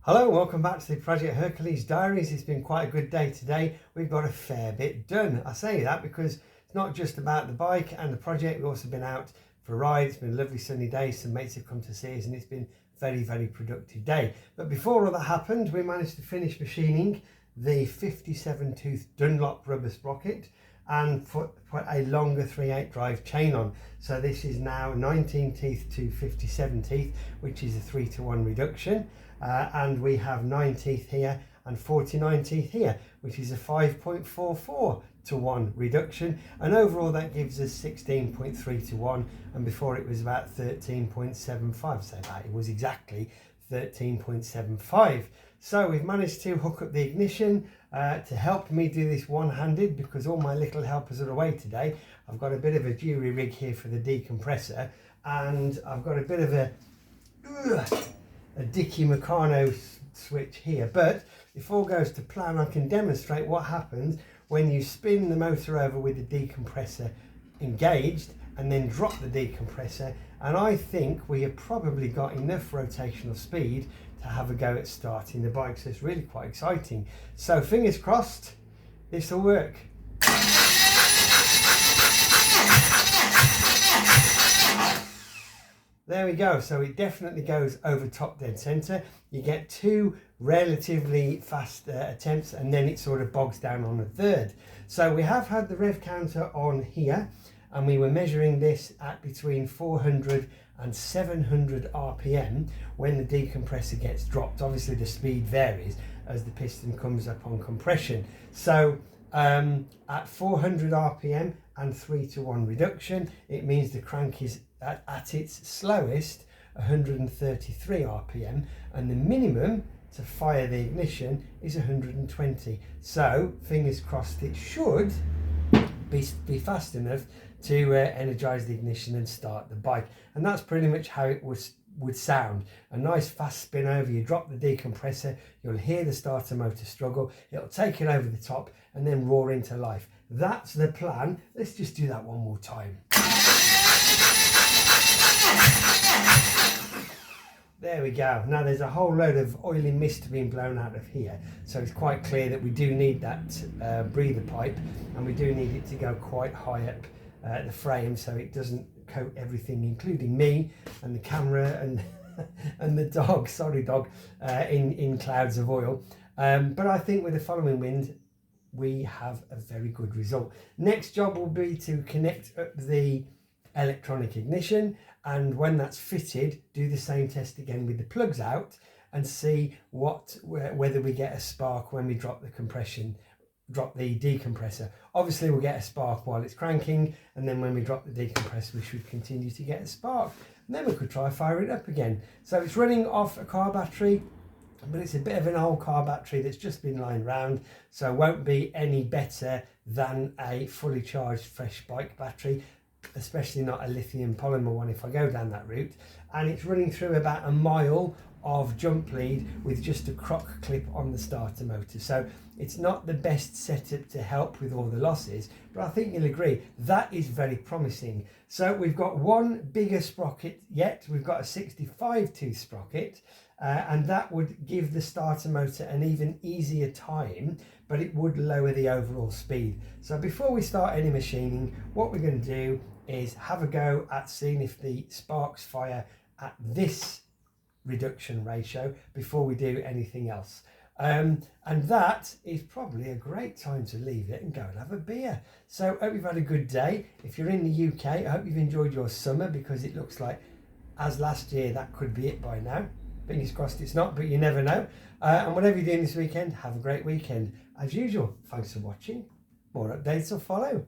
Hello, welcome back to the Project Hercules Diaries. It's been quite a good day today. We've got a fair bit done. I say that because it's not just about the bike and the project. We've also been out for a ride. It's been a lovely sunny day. Some mates have come to see us and it's been a very, very productive day. But before all that happened, we managed to finish machining the 57 tooth Dunlop rubber sprocket and put a longer 3/8 drive chain on. So this is now 19 teeth to 57 teeth, which is a 3-to-1 reduction. And we have 9 teeth here and 49 teeth here, which is a 5.44 to 1 reduction, and overall that gives us 16.3 to 1, and before it was about 13.75, so that it was exactly 13.75. So we've managed to hook up the ignition to help me do this one-handed because all my little helpers are away today. I've got a bit of a jury rig here for the decompressor, and I've got a bit of a Dicky Meccano switch here. But if all goes to plan, I can demonstrate what happens when you spin the motor over with the decompressor engaged and then drop the decompressor, and I think we have probably got enough rotational speed to have a go at starting the bike, so it's really quite exciting. So fingers crossed this will work. There we go, so it definitely goes over top dead center. You get 2 relatively fast attempts and then it sort of bogs down on a third. So we have had the rev counter on here and we were measuring this at between 400 and 700 RPM when the decompressor gets dropped. Obviously the speed varies as the piston comes up on compression. So at 400 RPM and 3-to-1 reduction, it means the crank is at its slowest 133 RPM, and the minimum to fire the ignition is 120. So fingers crossed it should be fast enough to energize the ignition and start the bike. And that's pretty much how it would sound. A nice fast spin over, you drop the decompressor, you'll hear the starter motor struggle, it'll take it over the top and then roar into life. That's the plan. Let's just do that one more time. There we go. Now there's a whole load of oily mist being blown out of here, so it's quite clear that we do need that breather pipe, and we do need it to go quite high up the frame so it doesn't coat everything, including me and the camera and and the dog, sorry dog, in clouds of oil. But I think with the following wind we have a very good result. Next job will be to connect up the electronic ignition, and when that's fitted, do the same test again with the plugs out and see whether we get a spark when we drop the decompressor. Obviously we'll get a spark while it's cranking, and then when we drop the decompressor we should continue to get a spark, and then we could try fire it up again. So it's running off a car battery, but it's a bit of an old car battery that's just been lying around, so it won't be any better than a fully charged fresh bike battery, especially not a lithium polymer one if I go down that route. And it's running through about a mile of jump lead with just a crock clip on the starter motor, so it's not the best setup to help with all the losses, but I think you'll agree that is very promising. So we've got one bigger sprocket yet, we've got a 65 tooth sprocket, and that would give the starter motor an even easier time, but it would lower the overall speed. So before we start any machining, what we're going to do is have a go at seeing if the sparks fire at this reduction ratio before we do anything else. And that is probably a great time to leave it and go and have a beer. So I hope you've had a good day. If you're in the UK, I hope you've enjoyed your summer, because it looks like, as last year, that could be it by now. Fingers crossed it's not, but you never know. And whatever you're doing this weekend, have a great weekend. As usual, thanks for watching. More updates will follow.